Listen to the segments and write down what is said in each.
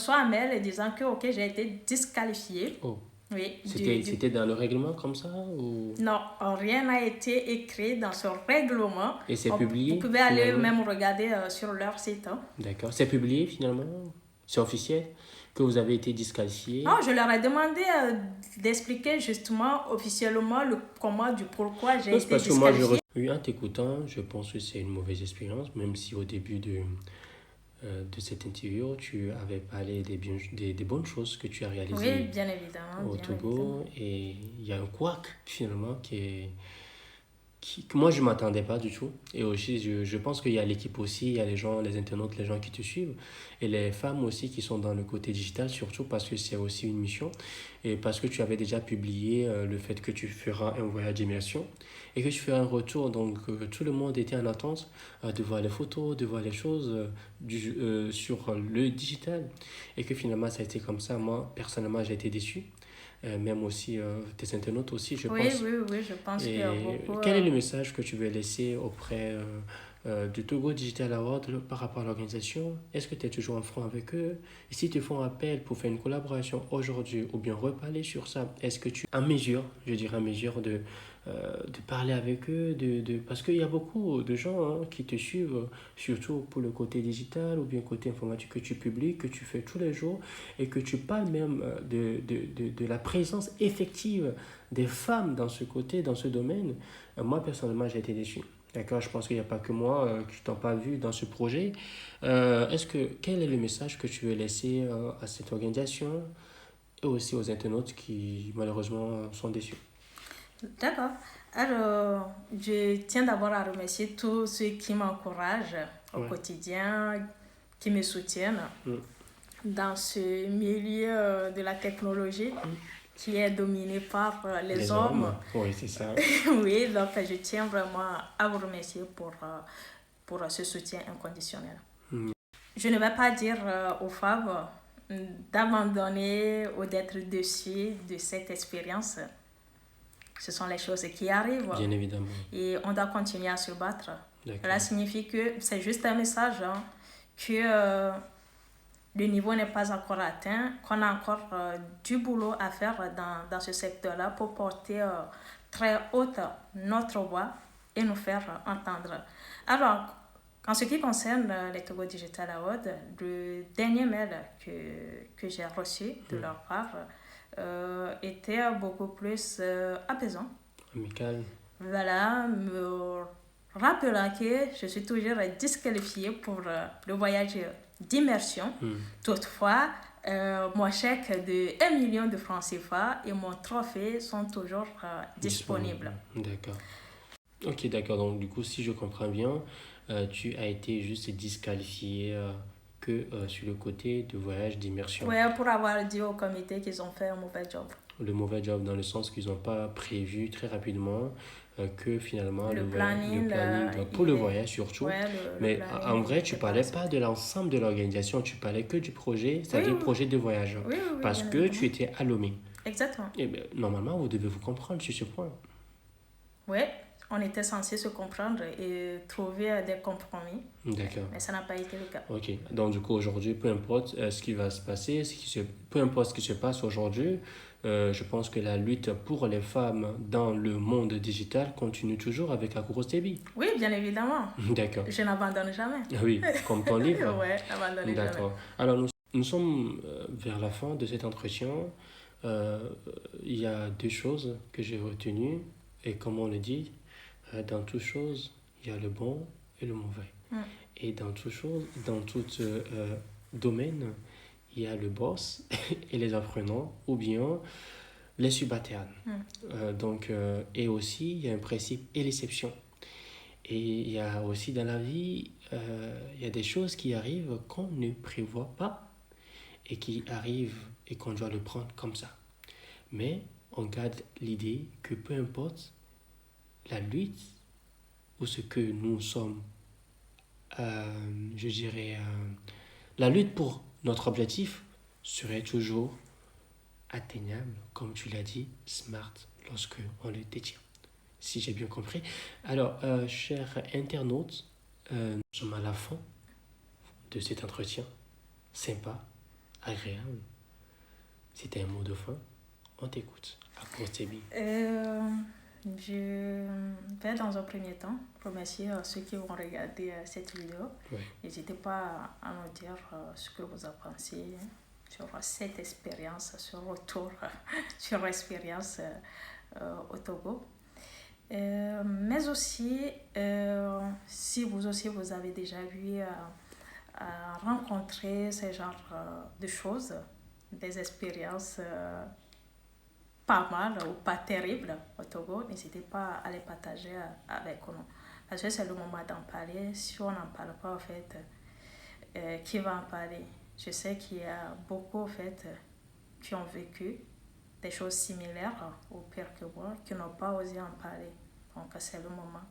reçois un mail disant que ok, j'ai été disqualifiée. Oh. Oui, C'était dans le règlement comme ça ou... Non, rien n'a été écrit dans ce règlement. Et c'est Vous publié pouvez aller finalement? même regarder sur leur site. D'accord. C'est publié finalement? C'est officiel que vous avez été disqualifié? Non, je leur ai demandé d'expliquer justement officiellement comment, du pourquoi j'ai Non, c'est été parce que moi, disqualifiée. oui, en t'écoutant, je pense que c'est une mauvaise expérience, même si au début de cette interview, tu avais parlé des bonnes choses que tu as Oui, réalisées bien évidemment, au bien évidemment. Togo. Et il y a un couac finalement que moi je ne m'attendais pas du tout. Et aussi, je pense qu'il y a l'équipe aussi, il y a les gens, les internautes, les gens qui te suivent, et les femmes aussi qui sont dans le côté digital, surtout parce que c'est aussi une mission, et parce que tu avais déjà publié le fait que tu feras un voyage d'immersion, et que tu feras un retour. Donc tout le monde était en attente de voir les photos, de voir les choses sur le digital, et que finalement ça a été comme ça. Moi, personnellement, j'ai été déçu. Même aussi tes internautes aussi, je Oui, pense. oui, oui, je pense qu'il y a Et beaucoup. quel est le message que tu veux laisser auprès du Togo Digital Award par rapport à l'organisation? Est-ce que tu es toujours en front avec eux? Et si te font appel pour faire une collaboration aujourd'hui ou bien reparler sur ça, est-ce que tu es en mesure, je dirais en mesure de parler avec eux parce qu'il y a beaucoup de gens qui te suivent, surtout pour le côté digital ou bien côté informatique que tu publies, que tu fais tous les jours et que tu parles même de la présence effective des femmes dans ce côté, dans ce domaine. Moi, personnellement, j'ai été déçu. D'accord, je pense qu'il n'y a pas que moi qui t'ont pas vu dans ce projet. Quel est le message que tu veux laisser à cette organisation et aussi aux internautes qui malheureusement sont déçus? D'accord. Alors, je tiens d'abord à remercier tous ceux qui m'encouragent au Ouais. quotidien, qui me soutiennent Mm. dans ce milieu de la technologie qui est dominé par les hommes. Oui, c'est ça. Oui, donc je tiens vraiment à vous remercier pour ce soutien inconditionnel. Mm. Je ne vais pas dire aux femmes d'abandonner ou d'être déçues de cette expérience. Ce sont les choses qui arrivent. Bien évidemment. Et on doit continuer à se battre. D'accord. Cela signifie que c'est juste un message que le niveau n'est pas encore atteint, qu'on a encore du boulot à faire dans ce secteur-là pour porter très haute notre voix et nous faire entendre. Alors, en ce qui concerne les Togo Digital Awards, le dernier mail que j'ai reçu de leur part était beaucoup plus apaisant. Amical. Voilà, me rappelant que je suis toujours disqualifiée pour le voyage d'immersion. Toutefois, mon chèque de 1 million de francs CFA et mon trophée sont toujours disponibles. D'accord. Ok, d'accord. Donc, du coup, si je comprends bien, tu as été juste disqualifié que sur le côté de voyage d'immersion. Oui, pour avoir dit au comité qu'ils ont fait un mauvais job. Le mauvais job dans le sens qu'ils n'ont pas prévu très rapidement que finalement le planning pour le voyage surtout. Ouais, mais en vrai, tu ne parlais pas de l'ensemble de l'organisation, tu parlais que du projet, c'est-à-dire projet de voyage. Oui, parce que évidemment. tu étais à Lomé. Exactement. Et bien, normalement, vous devez vous comprendre sur ce point. Oui, on était censé se comprendre et trouver des compromis. D'accord. Mais ça n'a pas été le cas. Ok, donc du coup aujourd'hui, peu importe ce qui va se passer, peu importe ce qui se passe aujourd'hui, je pense que la lutte pour les femmes dans le monde digital continue toujours avec Akuro Tebi. Oui, bien évidemment. D'accord. Je n'abandonne jamais. Oui, comme ton livre. Oui, abandonne jamais. D'accord. Alors nous sommes vers la fin de cet entretien. Il y a deux choses que j'ai retenues. Et comme on le dit, dans toute chose, il y a le bon et le mauvais. Et dans tout domaine, il y a le boss et les apprenants ou bien les subalternes. Et aussi, il y a un principe et l'exception. Et il y a aussi dans la vie, il y a des choses qui arrivent qu'on ne prévoit pas et qui arrivent et qu'on doit le prendre comme ça. Mais on garde l'idée que peu importe la lutte ou ce que nous sommes, je dirais, la lutte pour notre objectif serait toujours atteignable, comme tu l'as dit, smart, lorsque on le détient. Si j'ai bien compris. Alors, chers internautes, nous sommes à la fin de cet entretien sympa agréable. C'était un mot de fin. On t'écoute. À Sebi. Je vais dans un premier temps remercier ceux qui ont regardé cette vidéo. Ouais. N'hésitez pas à nous dire ce que vous en pensez sur cette expérience, ce retour sur l'expérience au Togo. Mais aussi, si vous aussi vous avez déjà eu à rencontrer ce genre de choses, des expériences pas mal ou pas terribles au Togo, n'hésitez pas à les partager avec nous. Parce que c'est le moment d'en parler. Si on n'en parle pas, en fait, qui va en parler? Je sais qu'il y a beaucoup, en fait, qui ont vécu des choses similaires ou pire que moi, qui n'ont pas osé en parler. Donc, c'est le moment.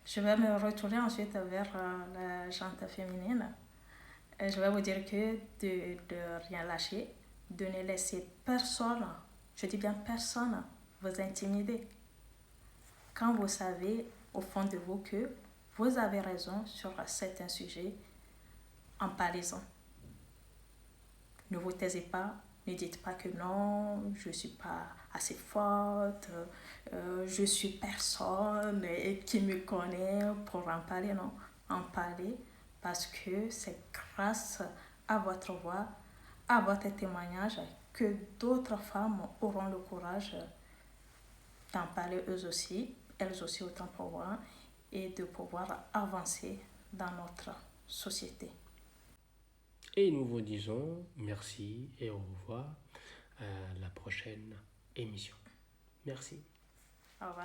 Je vais me retourner ensuite vers la gente féminine. Je vais vous dire que de rien lâcher, de ne laisser personne, je dis bien personne, vous intimider. Quand vous savez au fond de vous que vous avez raison sur certains sujets, en parlez-en. Ne vous taisez pas, ne dites pas que non, je ne suis pas assez forte, je suis personne qui me connaît pour en parler. Non, en parler parce que c'est grâce à votre voix, à votre témoignage que d'autres femmes auront le courage d'en parler elles aussi autant pour moi, et de pouvoir avancer dans notre société. Et nous vous disons merci et au revoir à la prochaine émission. Merci. Au revoir.